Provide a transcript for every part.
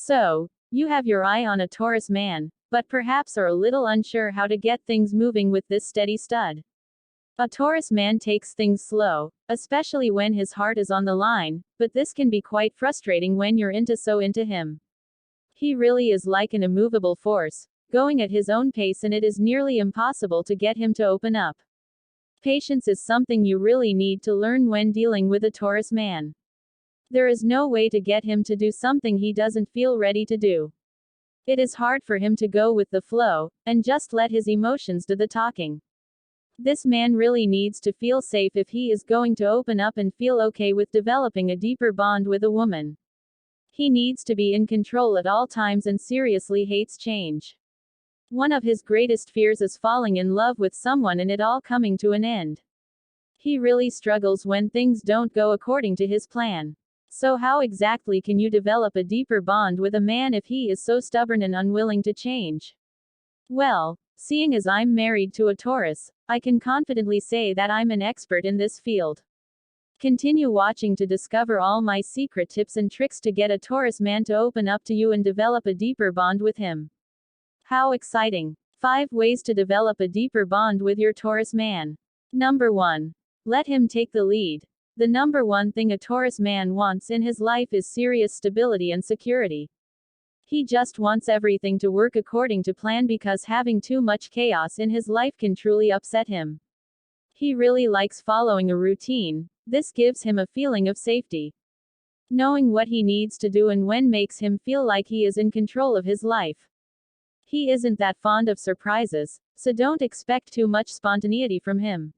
So, you have your eye on a Taurus man, but perhaps are a little unsure how to get things moving with this steady stud. A Taurus man takes things slow, especially when his heart is on the line, but this can be quite frustrating when you're so into him. He really is like an immovable force, going at his own pace, and it is nearly impossible to get him to open up. Patience is something you really need to learn when dealing with a Taurus man. There is no way to get him to do something he doesn't feel ready to do. It is hard for him to go with the flow, and just let his emotions do the talking. This man really needs to feel safe if he is going to open up and feel okay with developing a deeper bond with a woman. He needs to be in control at all times and seriously hates change. One of his greatest fears is falling in love with someone and it all coming to an end. He really struggles when things don't go according to his plan. So how exactly can you develop a deeper bond with a man if he is so stubborn and unwilling to change? Well, seeing as I'm married to a Taurus, I can confidently say that I'm an expert in this field. Continue watching to discover all my secret tips and tricks to get a Taurus man to open up to you and develop a deeper bond with him. How exciting! 5 ways to develop a deeper bond with your Taurus man. Number 1. Let him take the lead. The number one thing a Taurus man wants in his life is serious stability and security. He just wants everything to work according to plan because having too much chaos in his life can truly upset him. He really likes following a routine. This gives him a feeling of safety. Knowing what he needs to do and when makes him feel like he is in control of his life. He isn't that fond of surprises, so don't expect too much spontaneity from him.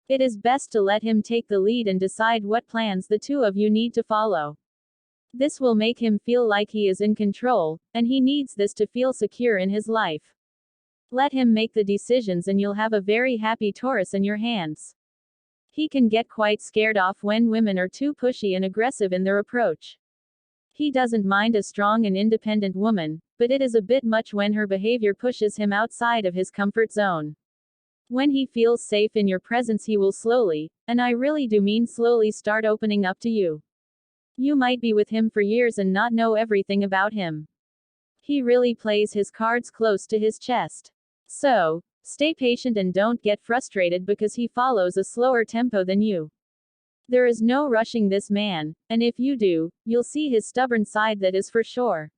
It is best to let him take the lead and decide what plans the two of you need to follow. This will make him feel like he is in control, and he needs this to feel secure in his life. Let him make the decisions and you'll have a very happy Taurus in your hands. He can get quite scared off when women are too pushy and aggressive in their approach. He doesn't mind a strong and independent woman, but it is a bit much when her behavior pushes him outside of his comfort zone. When he feels safe in your presence, he will slowly, and I really do mean slowly, start opening up to you. You might be with him for years and not know everything about him. He really plays his cards close to his chest. So, stay patient and don't get frustrated because he follows a slower tempo than you. There is no rushing this man, and if you do, you'll see his stubborn side, that is for sure.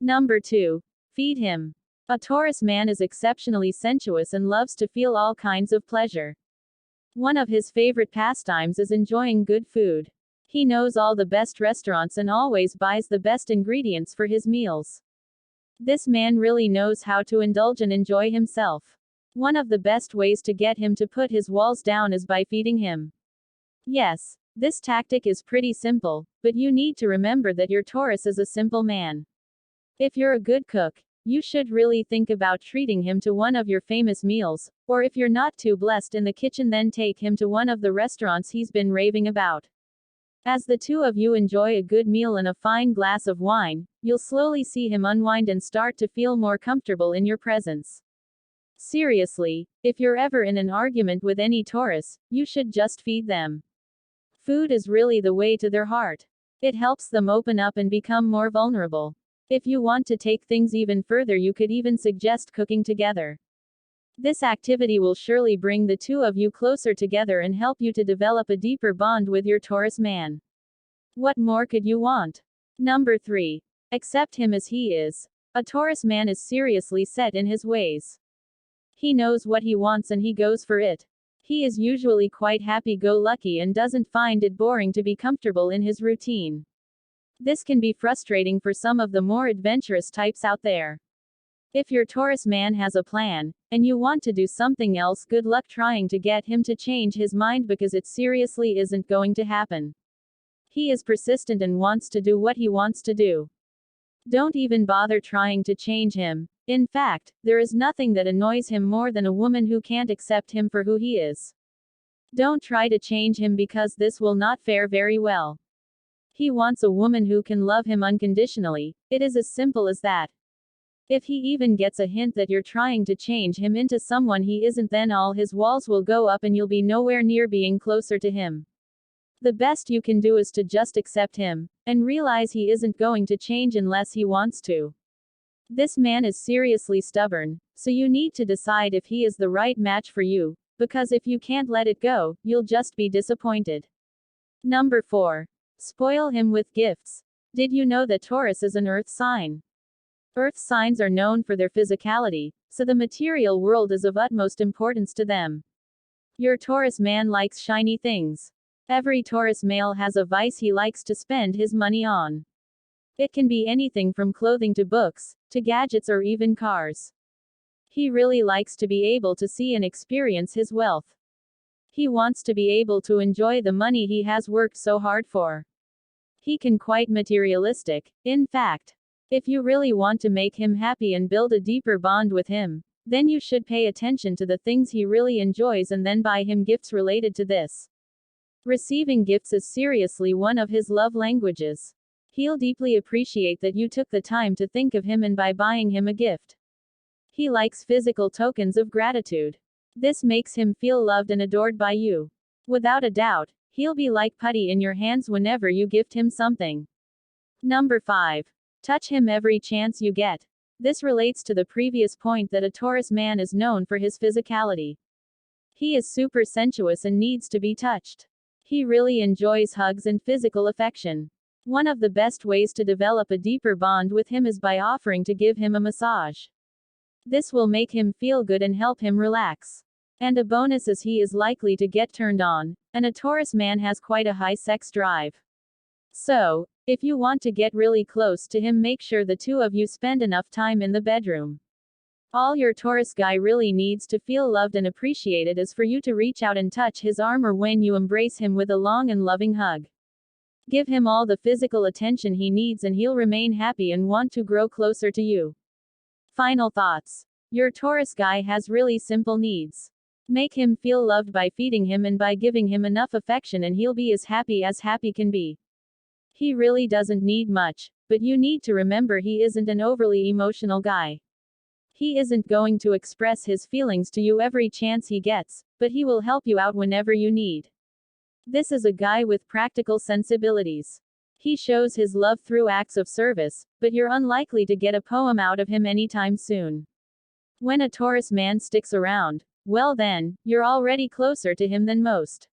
Number 2. Feed him. A Taurus man is exceptionally sensuous and loves to feel all kinds of pleasure. One of his favorite pastimes is enjoying good food. He knows all the best restaurants and always buys the best ingredients for his meals. This man really knows how to indulge and enjoy himself. One of the best ways to get him to put his walls down is by feeding him. Yes, this tactic is pretty simple, but you need to remember that your Taurus is a simple man. If you're a good cook, you should really think about treating him to one of your famous meals, or if you're not too blessed in the kitchen, then take him to one of the restaurants he's been raving about. As the two of you enjoy a good meal and a fine glass of wine, you'll slowly see him unwind and start to feel more comfortable in your presence. Seriously, if you're ever in an argument with any Taurus, you should just feed them. Food is really the way to their heart. It helps them open up and become more vulnerable. If you want to take things even further, you could even suggest cooking together. This activity will surely bring the two of you closer together and help you to develop a deeper bond with your Taurus man. What more could you want? Number 3. Accept him as he is. A Taurus man is seriously set in his ways. He knows what he wants and he goes for it. He is usually quite happy-go-lucky and doesn't find it boring to be comfortable in his routine. This can be frustrating for some of the more adventurous types out there. If your Taurus man has a plan, and you want to do something else, good luck trying to get him to change his mind because it seriously isn't going to happen. He is persistent and wants to do what he wants to do. Don't even bother trying to change him. In fact, there is nothing that annoys him more than a woman who can't accept him for who he is. Don't try to change him because this will not fare very well. He wants a woman who can love him unconditionally. It is as simple as that. If he even gets a hint that you're trying to change him into someone he isn't, then all his walls will go up and you'll be nowhere near being closer to him. The best you can do is to just accept him, and realize he isn't going to change unless he wants to. This man is seriously stubborn, so you need to decide if he is the right match for you, because if you can't let it go, you'll just be disappointed. Number 4. Spoil him with gifts. Did you know that Taurus is an earth sign? Earth signs are known for their physicality, so the material world is of utmost importance to them. Your Taurus man likes shiny things. Every Taurus male has a vice he likes to spend his money on. It can be anything from clothing to books, to gadgets or even cars. He really likes to be able to see and experience his wealth. He wants to be able to enjoy the money he has worked so hard for. He can quite materialistic, in fact. If you really want to make him happy and build a deeper bond with him, then you should pay attention to the things he really enjoys and then buy him gifts related to this. Receiving gifts is seriously one of his love languages. He'll deeply appreciate that you took the time to think of him and by buying him a gift. He likes physical tokens of gratitude. This makes him feel loved and adored by you. Without a doubt, he'll be like putty in your hands whenever you gift him something. Number 5. Touch him every chance you get. This relates to the previous point that a Taurus man is known for his physicality. He is super sensuous and needs to be touched. He really enjoys hugs and physical affection. One of the best ways to develop a deeper bond with him is by offering to give him a massage. This will make him feel good and help him relax. And a bonus is he is likely to get turned on, and a Taurus man has quite a high sex drive. So, if you want to get really close to him, make sure the two of you spend enough time in the bedroom. All your Taurus guy really needs to feel loved and appreciated is for you to reach out and touch his arm or when you embrace him with a long and loving hug. Give him all the physical attention he needs and he'll remain happy and want to grow closer to you. Final thoughts. Your Taurus guy has really simple needs. Make him feel loved by feeding him and by giving him enough affection and he'll be as happy can be. He really doesn't need much, but you need to remember he isn't an overly emotional guy. He isn't going to express his feelings to you every chance he gets, but he will help you out whenever you need. This is a guy with practical sensibilities. He shows his love through acts of service, but you're unlikely to get a poem out of him anytime soon. When a Taurus man sticks around, well then, you're already closer to him than most.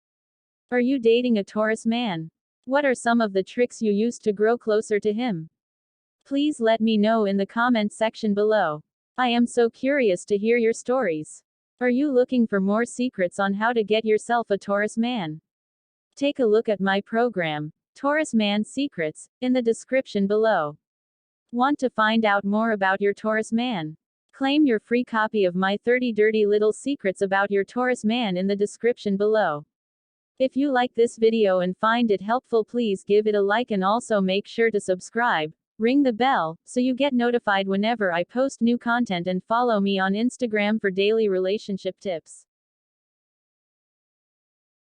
Are you dating a Taurus man? What are some of the tricks you use to grow closer to him? Please let me know in the comments section below. I am so curious to hear your stories. Are you looking for more secrets on how to get yourself a Taurus man? Take a look at my program, Taurus Man Secrets, in the description below. Want to find out more about your Taurus man? Claim your free copy of my 30 Dirty Little Secrets about your Taurus man in the description below. If you like this video and find it helpful, please give it a like and also make sure to subscribe. Ring the bell, so you get notified whenever I post new content and follow me on Instagram for daily relationship tips.